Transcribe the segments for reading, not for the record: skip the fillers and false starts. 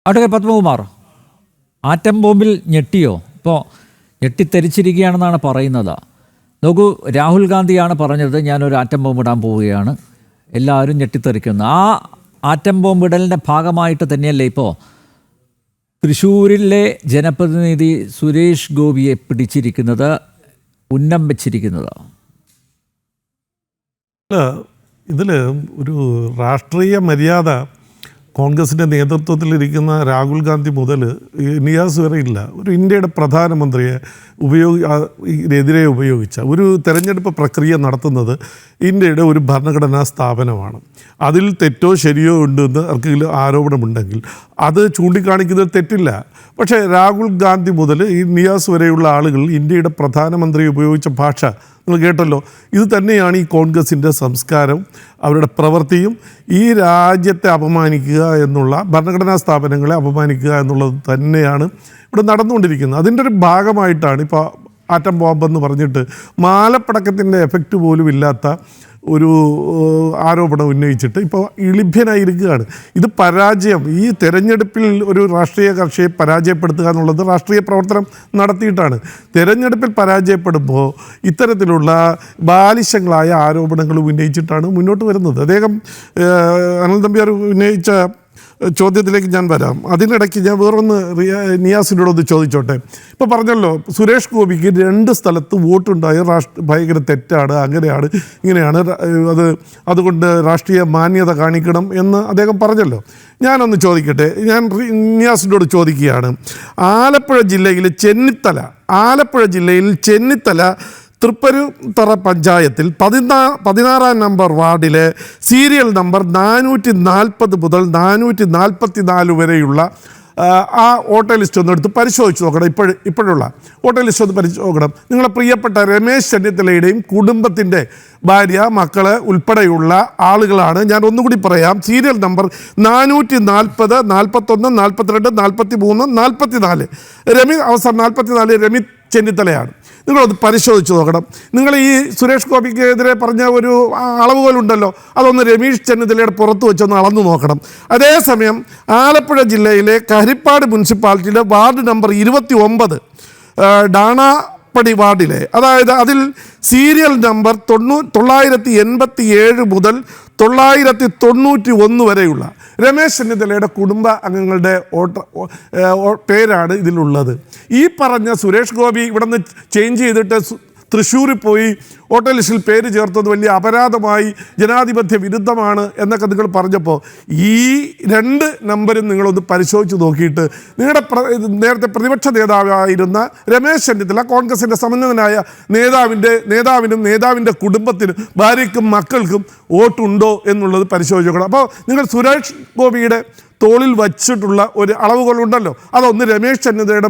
Advocate Padmakumar, atom ബോംബിൽ ഞെട്ടിയോ? ഇപ്പോൾ ഞെട്ടിത്തെരിച്ചിരിക്കുകയാണെന്നാണ് പറയുന്നത്. നോക്കൂ, രാഹുൽ ഗാന്ധിയാണ് പറഞ്ഞത് ഞാനൊരു ആറ്റം ബോംബ് ഇടാൻ പോവുകയാണ്, എല്ലാവരും ഞെട്ടിത്തെറിക്കുന്നു. ആ ആറ്റം ബോംബ് ഇടലിൻ്റെ ഭാഗമായിട്ട് തന്നെയല്ലേ ഇപ്പോൾ തൃശ്ശൂരിലെ ജനപ്രതിനിധി സുരേഷ് ഗോപിയെ പിടിച്ചിരിക്കുന്നത്, ഉന്നം വെച്ചിരിക്കുന്നത്? ഇതിൽ ഒരു രാഷ്ട്രീയ മര്യാദ കോൺഗ്രസിൻ്റെ നേതൃത്വത്തിലിരിക്കുന്ന രാഹുൽ ഗാന്ധി മുതൽ നിയാസ് വരെ ഇല്ല. ഒരു ഇന്ത്യയുടെ പ്രധാനമന്ത്രിയെ എതിരെ ഉപയോഗിച്ച ഒരു തെരഞ്ഞെടുപ്പ് പ്രക്രിയ നടത്തുന്നത് ഇന്ത്യയുടെ ഒരു ഭരണഘടനാ സ്ഥാപനമാണ്. അതിൽ തെറ്റോ ശരിയോ ഉണ്ടെന്ന് ആർക്കെങ്കിലും ആരോപണമുണ്ടെങ്കിൽ അത് ചൂണ്ടിക്കാണിക്കുന്നത് തെറ്റില്ല. പക്ഷേ രാഹുൽ ഗാന്ധി മുതൽ ഈ നിയാസ് വരെയുള്ള ആളുകൾ ഇന്ത്യയുടെ പ്രധാനമന്ത്രി ഉപയോഗിച്ച ഭാഷ നിങ്ങൾ കേട്ടല്ലോ. ഇത് തന്നെയാണ് ഈ കോൺഗ്രസിൻ്റെ സംസ്കാരം, അവരുടെ പ്രവൃത്തിയും. ഈ രാജ്യത്തെ അപമാനിക്കുക എന്നുള്ള, ഭരണഘടനാ സ്ഥാപനങ്ങളെ അപമാനിക്കുക എന്നുള്ളത് തന്നെയാണ് ഇവിടെ നടന്നുകൊണ്ടിരിക്കുന്നത്. അതിൻ്റെ ഒരു ഭാഗമായിട്ടാണ് ഇപ്പോൾ ആറ്റം ബോംബെന്ന് പറഞ്ഞിട്ട് മാലപ്പടക്കത്തിൻ്റെ എഫക്റ്റ് പോലും ഇല്ലാത്ത ഒരു ആരോപണം ഉന്നയിച്ചിട്ട് ഇപ്പോൾ ഇളിഭ്യനായിരിക്കുകയാണ്. ഇത് പരാജയം, ഈ തെരഞ്ഞെടുപ്പിൽ ഒരു രാഷ്ട്രീയ കക്ഷിയെ പരാജയപ്പെടുത്തുക എന്നുള്ളത് രാഷ്ട്രീയ പ്രവർത്തനം നടത്തിയിട്ടാണ്. തെരഞ്ഞെടുപ്പിൽ പരാജയപ്പെടുമ്പോൾ ഇത്തരത്തിലുള്ള ബാലിശങ്ങളായ ആരോപണങ്ങൾ ഉന്നയിച്ചിട്ടാണ് മുന്നോട്ട് വരുന്നത്. അദ്ദേഹം അനിൽ നമ്പ്യാർ ഉന്നയിച്ച ചോദ്യത്തിലേക്ക് ഞാൻ വരാം. അതിനിടയ്ക്ക് ഞാൻ വേറൊന്ന് നിയാസിനോടൊന്ന് ചോദിച്ചോട്ടെ. ഇപ്പോൾ പറഞ്ഞല്ലോ സുരേഷ് ഗോപിക്ക് 2 സ്ഥലത്ത് വോട്ടുണ്ടായ ഭയങ്കര തെറ്റാണ്, അങ്ങനെയാണ് ഇങ്ങനെയാണ്, അതുകൊണ്ട് രാഷ്ട്രീയ മാന്യത കാണിക്കണം എന്ന് അദ്ദേഹം പറഞ്ഞല്ലോ. ഞാനൊന്ന് ചോദിക്കട്ടെ, ഞാൻ നിയാസിനോട് ചോദിക്കുകയാണ്. ആലപ്പുഴ ജില്ലയിൽ ചെന്നിത്തല തൃപ്പരുത്തറ പഞ്ചായത്തിൽ 16-ാം നമ്പർ വാർഡിലെ സീരിയൽ നമ്പർ 440 മുതൽ 444 വരെയുള്ള ആ വോട്ടർ ലിസ്റ്റ് ഒന്ന് എടുത്ത് പരിശോധിച്ച് നോക്കണം. ഇപ്പോഴുള്ള വോട്ടർ ലിസ്റ്റ് ഒന്ന് പരിശോധിച്ച് നോക്കണം. നിങ്ങളെ പ്രിയപ്പെട്ട രമേശ് ചെന്നിത്തലയുടെയും കുടുംബത്തിൻ്റെ ഭാര്യ, മക്കൾ ഉൾപ്പെടെയുള്ള ആളുകളാണ്. ഞാൻ ഒന്നുകൂടി പറയാം. Serial number 440, 41, 42, 43, 44. അവസാനം 44 രമേശ് ചെന്നിത്തലയാണ്. നിങ്ങളത് പരിശോധിച്ച് നോക്കണം. നിങ്ങൾ ഈ സുരേഷ് ഗോപിക്കെതിരെ പറഞ്ഞ ഒരു അളവുകളുണ്ടല്ലോ, അതൊന്ന് രമേശ് ചെന്നിത്തലയുടെ പുറത്ത് വെച്ചൊന്ന് അളന്നു നോക്കണം. അതേസമയം ആലപ്പുഴ ജില്ലയിലെ ഹരിപ്പാട് മുനിസിപ്പാലിറ്റിയിലെ വാർഡ് നമ്പർ 29 ഡാണാപ്പടി വാർഡിലെ, അതായത് അതിൽ സീരിയൽ നമ്പർ 987 മുതൽ 991 വരെയുള്ള രമേശ് ചെന്നിത്തലയുടെ കുടുംബ അംഗങ്ങളുടെ പേരാണ് ഇതിലുള്ളത്. ഈ പറഞ്ഞ സുരേഷ് ഗോപി ഇവിടെ നിന്ന് ചേഞ്ച് ചെയ്തിട്ട് തൃശ്ശൂരിൽ പോയി വോട്ടർ ലിസ്റ്റിൽ പേര് ചേർത്തത് വലിയ അപരാധമായി, ജനാധിപത്യ വിരുദ്ധമാണ് എന്നൊക്കെ നിങ്ങൾ പറഞ്ഞപ്പോൾ ഈ 2 നമ്പരും നിങ്ങളൊന്ന് പരിശോധിച്ച് നോക്കിയിട്ട് നിങ്ങളുടെ നേരത്തെ പ്രതിപക്ഷ നേതാവായിരുന്ന രമേശ് ചെന്നിത്തല, കോൺഗ്രസിൻ്റെ സമന്വിതനായ നേതാവിനും നേതാവിൻ്റെ കുടുംബത്തിനും ഭാര്യയ്ക്കും മക്കൾക്കും വോട്ടുണ്ടോ എന്നുള്ളത് പരിശോധിച്ച് നോക്കണം. അപ്പോൾ നിങ്ങൾ സുരേഷ് ഗോപിയുടെ തോളിൽ വച്ചിട്ടുള്ള ഒരു അളവുകളുണ്ടല്ലോ, അതൊന്ന് രമേശ് ചെന്നിത്തലയുടെ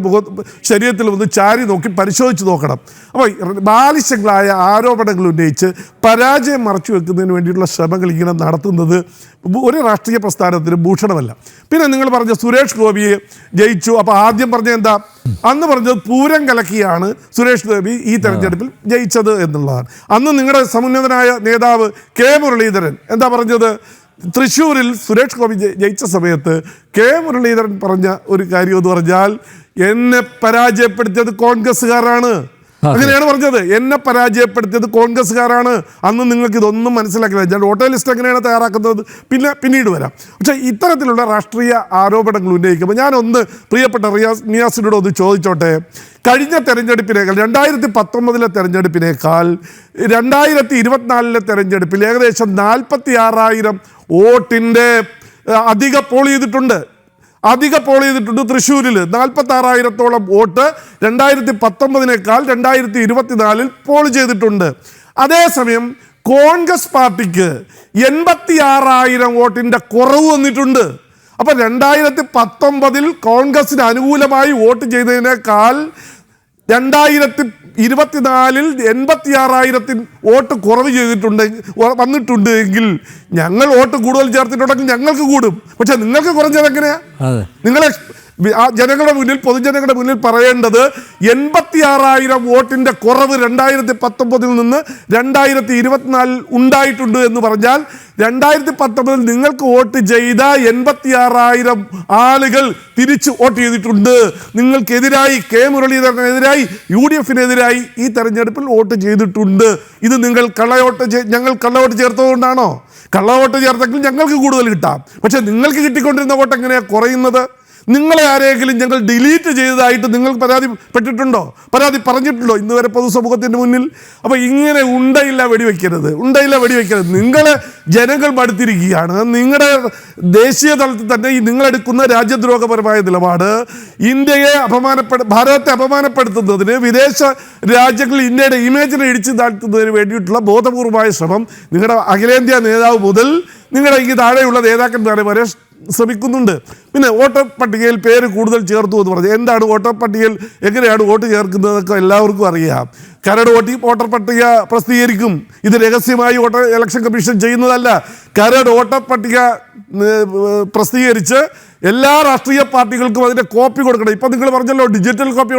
ശരീരത്തിൽ ഒന്ന് ചാരി നോക്കി പരിശോധിച്ച് നോക്കണം. അപ്പോൾ ബാലിശങ്ങളായ ആരോപണങ്ങൾ ഉന്നയിച്ച് പരാജയം മറച്ചു വെക്കുന്നതിന് വേണ്ടിയിട്ടുള്ള ശ്രമങ്ങൾ ഇങ്ങനെ നടത്തുന്നത് ഒരു രാഷ്ട്രീയ പ്രസ്ഥാനത്തിന് ഭൂഷണമല്ല. പിന്നെ നിങ്ങൾ പറഞ്ഞ സുരേഷ് ഗോപിയെ ജയിച്ചു, അപ്പോൾ ആദ്യം പറഞ്ഞ എന്താ? അന്ന് പറഞ്ഞത് പൂരം കലക്കിയാണ് സുരേഷ് ഗോപി ഈ തെരഞ്ഞെടുപ്പിൽ ജയിച്ചത് എന്നുള്ളതാണ്. അന്ന് നിങ്ങളുടെ സമുന്നതനായ നേതാവ് കെ മുരളീധരൻ എന്താ പറഞ്ഞത്? തൃശ്ശൂരിൽ സുരേഷ് ഗോപി ജയിച്ച സമയത്ത് കെ മുരളീധരൻ പറഞ്ഞ ഒരു കാര്യം എന്ന് പറഞ്ഞാൽ, എന്നെ പരാജയപ്പെടുത്തിയത് കോൺഗ്രസ്സുകാരാണ്. അങ്ങനെയാണ് പറഞ്ഞത്. എന്നെ പരാജയപ്പെടുത്തിയത് കോൺഗ്രസ്സുകാരാണ്. അന്ന് നിങ്ങൾക്ക് ഇതൊന്നും മനസ്സിലാക്കില്ല. ഞാൻ വോട്ടർ ലിസ്റ്റ് എങ്ങനെയാണ് തയ്യാറാക്കുന്നത് പിന്നീട് വരാം. പക്ഷേ ഇത്തരത്തിലുള്ള രാഷ്ട്രീയ ആരോപണങ്ങൾ ഉന്നയിക്കുമ്പോൾ ഞാനൊന്ന് പ്രിയപ്പെട്ട നിയാസിനോട് ഒന്ന് ചോദിച്ചോട്ടെ. കഴിഞ്ഞ തെരഞ്ഞെടുപ്പിനേക്കാൾ 2019 തെരഞ്ഞെടുപ്പിനേക്കാൾ 2024 തെരഞ്ഞെടുപ്പിൽ ഏകദേശം 46,000 വോട്ടിൻ്റെ അധിക പോൾ ചെയ്തിട്ടുണ്ട്. തൃശ്ശൂരിൽ 46,000-ഓളം വോട്ട് 2019 2024 പോൾ ചെയ്തിട്ടുണ്ട്. അതേസമയം കോൺഗ്രസ് പാർട്ടിക്ക് 86,000 വോട്ടിൻ്റെ കുറവ് വന്നിട്ടുണ്ട്. അപ്പോൾ 2019 കോൺഗ്രസിന് അനുകൂലമായി വോട്ട് ചെയ്തതിനേക്കാൾ 2024 86,000 വോട്ട് കുറവ് വന്നിട്ടുണ്ട് എങ്കിൽ ഞങ്ങൾ വോട്ട് കൂടുതൽ ചേർത്തിട്ടുണ്ടെങ്കിൽ ഞങ്ങൾക്ക് കൂടും. പക്ഷെ നിങ്ങൾക്ക് കുറഞ്ഞത് എങ്ങനെയാ? നിങ്ങൾ ജനങ്ങളുടെ മുന്നിൽ, പൊതുജനങ്ങളുടെ മുന്നിൽ പറയേണ്ടത് 86,000 വോട്ടിൻ്റെ കുറവ് 2019 നിന്ന് 2024 ഉണ്ടായിട്ടുണ്ട് എന്ന് പറഞ്ഞാൽ 2019 നിങ്ങൾക്ക് വോട്ട് ചെയ്ത 86,000 ആളുകൾ തിരിച്ച് വോട്ട് ചെയ്തിട്ടുണ്ട്. നിങ്ങൾക്കെതിരായി, കെ മുരളീധരനെതിരായി, UDF-നെതിരായി ഈ തെരഞ്ഞെടുപ്പിൽ വോട്ട് ചെയ്തിട്ടുണ്ട്. ഇത് നിങ്ങൾ ഞങ്ങൾ കള്ളവോട്ട് ചേർത്തതുകൊണ്ടാണോ? കള്ളവോട്ട് ചേർത്തെങ്കിൽ ഞങ്ങൾക്ക് കൂടുതൽ കിട്ടാം. പക്ഷെ നിങ്ങൾക്ക് കിട്ടിക്കൊണ്ടിരുന്ന വോട്ട് എങ്ങനെയാണ് കുറയുന്നത്? നിങ്ങളെ ആരെങ്കിലും ഞങ്ങൾ ഡിലീറ്റ് ചെയ്തതായിട്ട് നിങ്ങൾ പരാതിപ്പെട്ടിട്ടുണ്ടോ? പരാതി പറഞ്ഞിട്ടുണ്ടോ ഇന്ന് വരെ പൊതുസമൂഹത്തിൻ്റെ മുന്നിൽ? അപ്പോൾ ഇങ്ങനെ ഉണ്ടയില്ല വെടിവെക്കരുത്. നിങ്ങളെ ജനങ്ങൾ മടുത്തിരിക്കുകയാണ്. നിങ്ങളുടെ ദേശീയ തലത്തിൽ തന്നെ ഈ നിങ്ങളെടുക്കുന്ന രാജ്യദ്രോഹപരമായ നിലപാട് ഭാരതത്തെ അപമാനപ്പെടുത്തുന്നതിന്, വിദേശ രാജ്യങ്ങളിൽ ഇന്ത്യയുടെ ഇമേജിനെ ഇടിച്ചു താഴ്ത്തുന്നതിന് വേണ്ടിയിട്ടുള്ള ബോധപൂർവമായ ശ്രമം നിങ്ങളുടെ അഖിലേന്ത്യാ നേതാവ് മുതൽ നിങ്ങളുടെ ഈ താഴെയുള്ള നേതാക്കന്മാരെ വരെ ശ്രമിക്കുന്നുണ്ട്. പിന്നെ വോട്ടർ പട്ടികയിൽ പേര് കൂടുതൽ ചേർത്തു എന്ന് പറഞ്ഞു. എന്താണ് വോട്ടർ പട്ടികയിൽ എങ്ങനെയാണ് വോട്ട് ചേർക്കുന്നതൊക്കെ എല്ലാവർക്കും അറിയാം. കരട് വോട്ടർ പട്ടിക പ്രസിദ്ധീകരിക്കും. ഇത് രഹസ്യമായി ഇലക്ഷൻ കമ്മീഷൻ ചെയ്യുന്നതല്ല. കരട് വോട്ടർ പട്ടിക പ്രസിദ്ധീകരിച്ച് എല്ലാ രാഷ്ട്രീയ പാർട്ടികൾക്കും അതിൻ്റെ കോപ്പി കൊടുക്കണം. ഇപ്പം നിങ്ങൾ പറഞ്ഞല്ലോ ഡിജിറ്റൽ കോപ്പി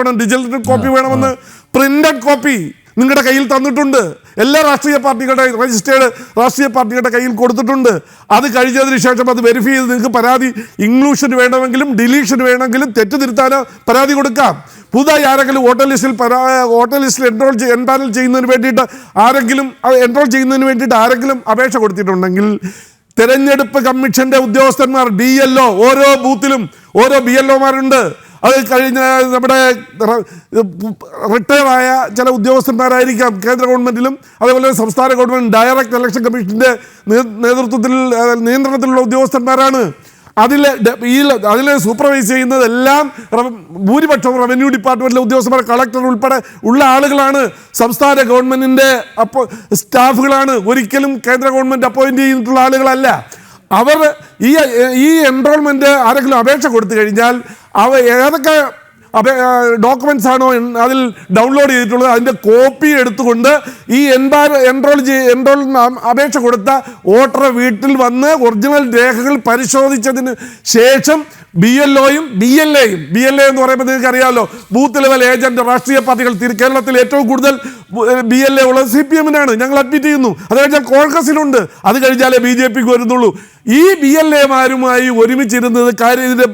വേണമെന്ന്. പ്രിന്റഡ് കോപ്പി നിങ്ങളുടെ കയ്യിൽ തന്നിട്ടുണ്ട്. എല്ലാ രാഷ്ട്രീയ പാർട്ടികളുടെ രജിസ്റ്റേർഡ് രാഷ്ട്രീയ പാർട്ടികളുടെ കയ്യിൽ കൊടുത്തിട്ടുണ്ട്. അത് കഴിഞ്ഞതിന് ശേഷം അത് വെരിഫൈ ചെയ്ത് നിങ്ങൾക്ക് പരാതി ഇൻക്ലൂഷൻ വേണമെങ്കിലും ഡിലീഷൻ വേണമെങ്കിലും തെറ്റുതിരുത്താനോ പരാതി കൊടുക്കാം. പുതുതായി ആരെങ്കിലും വോട്ടർ ലിസ്റ്റിൽ എൻപാനൽ ചെയ്യുന്നതിന് വേണ്ടിയിട്ട് ആരെങ്കിലും അപേക്ഷ കൊടുത്തിട്ടുണ്ടെങ്കിൽ തെരഞ്ഞെടുപ്പ് കമ്മീഷന്റെ ഉദ്യോഗസ്ഥന്മാർ BLO, ഓരോ ബൂത്തിലും ഓരോ BLOമാരുണ്ട്. അത് കഴിഞ്ഞ നമ്മുടെ റിട്ടയറായ ചില ഉദ്യോഗസ്ഥന്മാരായിരിക്കാം കേന്ദ്ര ഗവൺമെൻറ്റിലും അതേപോലെ സംസ്ഥാന ഗവൺമെൻറ് ഡയറക്റ്റ് ഇലക്ഷൻ കമ്മീഷൻ്റെ നിയന്ത്രണത്തിലുള്ള ഉദ്യോഗസ്ഥന്മാരാണ്. അതിൽ സൂപ്പർവൈസ് ചെയ്യുന്നതെല്ലാം ഭൂരിപക്ഷവും റവന്യൂ ഡിപ്പാർട്ട്മെൻറ്റിലെ ഉദ്യോഗസ്ഥന്മാർ, കളക്ടർ ഉൾപ്പെടെ ഉള്ള ആളുകളാണ്. സംസ്ഥാന ഗവൺമെൻറ്റിൻ്റെ സ്റ്റാഫുകളാണ്. ഒരിക്കലും കേന്ദ്ര ഗവൺമെൻറ് അപ്പോയിൻറ്റ് ചെയ്തിട്ടുള്ള ആളുകളല്ല. അവർ ഈ എൻറോൾമെൻറ്റ് ആരെങ്കിലും അപേക്ഷ കൊടുത്തു കഴിഞ്ഞാൽ ഏതൊക്കെ ഡോക്യുമെൻറ്റ്സ് ആണോ അതിൽ ഡൗൺലോഡ് ചെയ്തിട്ടുള്ളത് അതിൻ്റെ കോപ്പി എടുത്തുകൊണ്ട് ഈ എൻറോൾ അപേക്ഷ കൊടുത്ത വോട്ടറെ വീട്ടിൽ വന്ന് ഒറിജിനൽ രേഖകൾ പരിശോധിച്ചതിന് ശേഷം BLOയും BLA എന്ന് പറയുമ്പോൾ നിങ്ങൾക്ക് അറിയാമല്ലോ, ബൂത്ത് ലെവൽ ഏജന്റ് രാഷ്ട്രീയ പാർട്ടികൾ. കേരളത്തിൽ ഏറ്റവും കൂടുതൽ BLA ഉള്ളത് CPM-നാണ്. ഞങ്ങൾ അഡ്മിറ്റ് ചെയ്യുന്നു. അത് കഴിഞ്ഞാൽ കോൺഗ്രസിനുണ്ട്. അത് കഴിഞ്ഞാലേ BJPക്ക് വരുന്നുള്ളൂ. ഈ BLAമാരുമായി ഒരുമിച്ചിരുന്നത് ഇതിൻ്റെ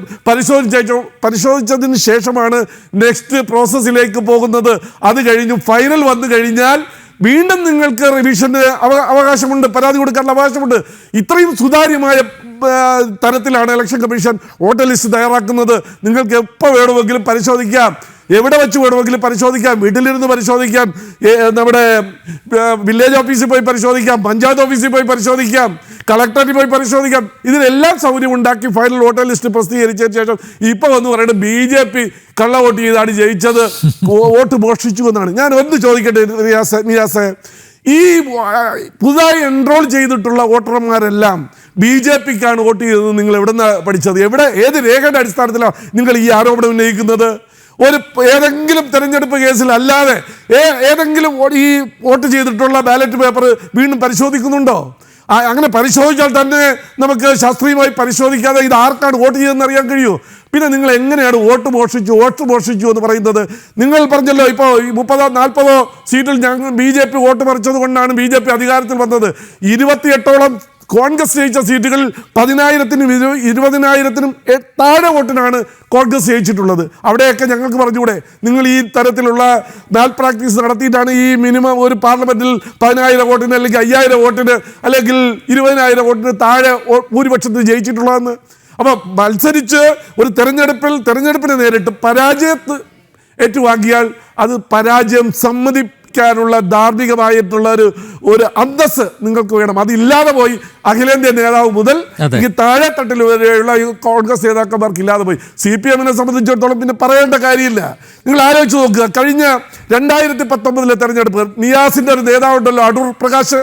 പരിശോധിച്ചതിന് ശേഷമാണ് നെക്സ്റ്റ് പ്രോസസ്സിലേക്ക് പോകുന്നത്. അത് കഴിഞ്ഞു ഫൈനൽ വന്നു കഴിഞ്ഞാൽ വീണ്ടും നിങ്ങൾക്ക് റിവിഷന് അവകാശമുണ്ട്, പരാതി കൊടുക്കാനുള്ള അവകാശമുണ്ട്. ഇത്രയും സുതാര്യമായ തരത്തിലാണ് ഇലക്ഷൻ കമ്മീഷൻ വോട്ടർ ലിസ്റ്റ് തയ്യാറാക്കുന്നത്. നിങ്ങൾക്ക് എപ്പോൾ വേണമെങ്കിലും പരിശോധിക്കാം, എവിടെ വെച്ച് വേണമെങ്കിലും പരിശോധിക്കാം, വീട്ടിലിരുന്ന് പരിശോധിക്കാം, നമ്മുടെ വില്ലേജ് ഓഫീസിൽ പോയി പരിശോധിക്കാം, പഞ്ചായത്ത് ഓഫീസിൽ പോയി പരിശോധിക്കാം, കളക്ടറേറ്റിൽ പോയി പരിശോധിക്കാം. ഇതിനെല്ലാം സൗകര്യം ഉണ്ടാക്കി ഫൈനൽ വോട്ടർ ലിസ്റ്റ് പ്രസിദ്ധീകരിച്ചതിന് ശേഷം ഇപ്പോൾ വന്ന് പറയുന്നത് BJP കള്ള വോട്ട് ചെയ്താണ് ജയിച്ചത്, വോട്ട് മോഷ്ടിച്ചു എന്നാണ്. ഞാൻ ഒന്ന് ചോദിക്കട്ടെ നിയാസെ, ഈ പുതുതായി എൻറോൾ ചെയ്തിട്ടുള്ള വോട്ടർമാരെല്ലാം BJPക്കാണ് വോട്ട് ചെയ്തത്. നിങ്ങൾ എവിടെ നിന്നാണ് പഠിച്ചത്? ഏത് രേഖയുടെ അടിസ്ഥാനത്തിലാണ് നിങ്ങൾ ഈ ആരോപണം ഉന്നയിക്കുന്നത്? ഏതെങ്കിലും തെരഞ്ഞെടുപ്പ് കേസിൽ അല്ലാതെ ഏതെങ്കിലും ഈ വോട്ട് ചെയ്തിട്ടുള്ള ബാലറ്റ് പേപ്പർ വീണ്ടും പരിശോധിക്കുന്നുണ്ടോ? അങ്ങനെ പരിശോധിച്ചാൽ തന്നെ നമുക്ക് ശാസ്ത്രീയമായി പരിശോധിക്കാതെ ഇത് ആർക്കാണ് വോട്ട് ചെയ്തതെന്ന് അറിയാൻ കഴിയുമോ? പിന്നെ നിങ്ങൾ എങ്ങനെയാണ് വോട്ട് മോഷിച്ചു എന്ന് പറയുന്നത്? നിങ്ങൾ പറഞ്ഞല്ലോ ഇപ്പോൾ 30-40 സീറ്റിൽ BJP വോട്ട് മറിച്ചത് കൊണ്ടാണ് BJP അധികാരത്തിൽ വന്നത്. 28ഓളം കോൺഗ്രസ് ജയിച്ച സീറ്റുകളിൽ 10,000-നും 20,000-നും താഴെ വോട്ടിനാണ് കോൺഗ്രസ് ജയിച്ചിട്ടുള്ളത്. അവിടെയൊക്കെ ഞങ്ങൾക്ക് പറഞ്ഞുകൂടെ, നിങ്ങൾ ഈ തരത്തിലുള്ള മാൽ പ്രാക്ടീസ് നടത്തിയിട്ടാണ് ഈ മിനിമം ഒരു പാർലമെൻറ്റിൽ 10,000 വോട്ടിന് അല്ലെങ്കിൽ 5,000 വോട്ടിന് അല്ലെങ്കിൽ 20,000 വോട്ടിന് താഴെ ഭൂരിപക്ഷത്തിൽ ജയിച്ചിട്ടുള്ളതെന്ന്. അപ്പോൾ മത്സരിച്ച് ഒരു തെരഞ്ഞെടുപ്പിനെ നേരിട്ട് പരാജയത്ത് ഏറ്റുവാങ്ങിയാൽ അത് പരാജയം സമ്മതിക്കാനുള്ള ധാർമ്മികമായിട്ടുള്ള ഒരു അന്തസ്സ് നിങ്ങൾക്ക് വേണം. അതില്ലാതെ പോയി അഖിലേന്ത്യാ നേതാവ് മുതൽ ഈ താഴെ തട്ടിൽ വരെയുള്ള കോൺഗ്രസ് നേതാക്കന്മാർക്ക് ഇല്ലാതെ പോയി. CPM-നെ സംബന്ധിച്ചിടത്തോളം പിന്നെ പറയേണ്ട കാര്യമില്ല. നിങ്ങൾ ആലോചിച്ച് നോക്കുക, കഴിഞ്ഞ 2019 തെരഞ്ഞെടുപ്പ് നിയാസിൻ്റെ ഒരു നേതാവുണ്ടല്ലോ, അടൂർ പ്രകാശ്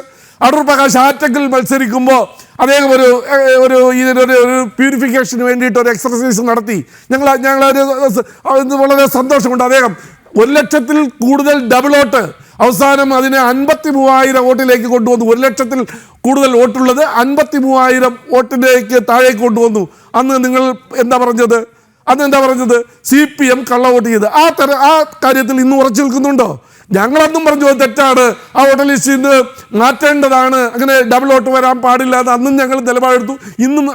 ആറ്റങ്കിൽ മത്സരിക്കുമ്പോൾ അദ്ദേഹം ഒരു പ്യൂരിഫിക്കേഷന് വേണ്ടിയിട്ട് ഒരു എക്സർസൈസ് നടത്തി. ഞങ്ങളൊരു വളരെ സന്തോഷമുണ്ട്. അദ്ദേഹം 1,00,000-ൽ കൂടുതൽ ഡബിൾ വോട്ട് അവസാനം അതിനെ 53,000 വോട്ടിലേക്ക് കൊണ്ടുവന്നു. 1,00,000-ൽ കൂടുതൽ വോട്ടുള്ളത് 53,000 വോട്ടിലേക്ക് താഴേക്ക് കൊണ്ടുവന്നു. അന്ന് നിങ്ങൾ എന്താ പറഞ്ഞത്? അതെന്താ പറഞ്ഞത്? CPM കള്ളവോട്ട് ചെയ്ത്. ആ കാര്യത്തിൽ ഇന്ന് ഉറച്ചു നിൽക്കുന്നുണ്ടോ? ഞങ്ങളന്നും പറഞ്ഞു തെറ്റാണ്, ആ വോട്ടർ ലിസ്റ്റിൽ നിന്ന് മാറ്റേണ്ടതാണ്, അങ്ങനെ ഡബിൾ വോട്ട് വരാൻ പാടില്ല എന്ന് അന്നും ഞങ്ങൾ നിലപാടെടുത്തു. ഇന്നും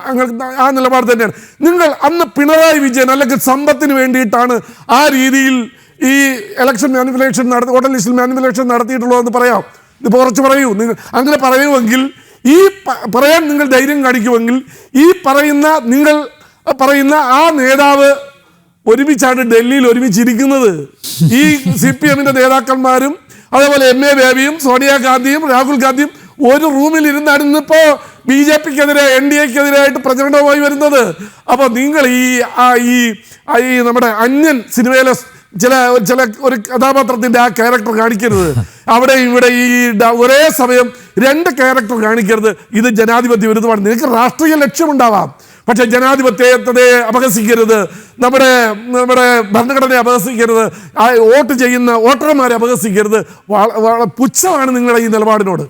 ആ നിലപാട് തന്നെയാണ്. നിങ്ങൾ അന്ന് പിണറായി വിജയൻ അല്ലെങ്കിൽ സമ്പത്തിന് വേണ്ടിയിട്ടാണ് ആ രീതിയിൽ ഈ ഇലക്ഷൻ മാനിപ്പുലേഷൻ വോട്ടർ ലിസ്റ്റിൽ മാനിപ്പുലേഷൻ നടത്തിയിട്ടുള്ളതെന്ന് പറയാം. ഇപ്പോൾ കുറച്ച് പറയൂ. നിങ്ങൾ അങ്ങനെ പറയുമെങ്കിൽ, ഈ പറയാൻ നിങ്ങൾ ധൈര്യം കാണിക്കുമെങ്കിൽ, ഈ നിങ്ങൾ പറയുന്ന ആ നേതാവ് ഒരുമിച്ചാണ് ഡൽഹിയിൽ ഒരുമിച്ചിരിക്കുന്നത്. ഈ CPM-ന്റെ നേതാക്കന്മാരും അതേപോലെ MA ബേബിയും സോണിയാഗാന്ധിയും രാഹുൽ ഗാന്ധിയും ഒരു റൂമിൽ ഇരുന്നാണ് ഇന്നിപ്പോ BJP-ക്കെതിരെ NDA-ക്കെതിരായിട്ട് പ്രചരണവുമായി വരുന്നത്. അപ്പോൾ നിങ്ങൾ ഈ നമ്മുടെ അന്യൻ സിനിമയിലെ ചില ഒരു കഥാപാത്രത്തിന്റെ ആ ക്യാരക്ടർ കാണിക്കരുത്. അവിടെ ഇവിടെ ഒരേ സമയം 2 ക്യാരക്ടർ കാണിക്കരുത്. ഇത് ജനാധിപത്യ വിരുദ്ധമാണ്. നിനക്ക് രാഷ്ട്രീയ ലക്ഷ്യമുണ്ടാവാം, പക്ഷെ ജനാധിപത്യത്തെ അപഹസിക്കരുത്, നമ്മുടെ ഭരണഘടനയെ അപഹസിക്കരുത്, വോട്ട് ചെയ്യുന്ന വോട്ടർമാരെ അപഹസിക്കരുത്. പുച്ഛമാണ് നിങ്ങളുടെ ഈ നിലപാടിനോട്.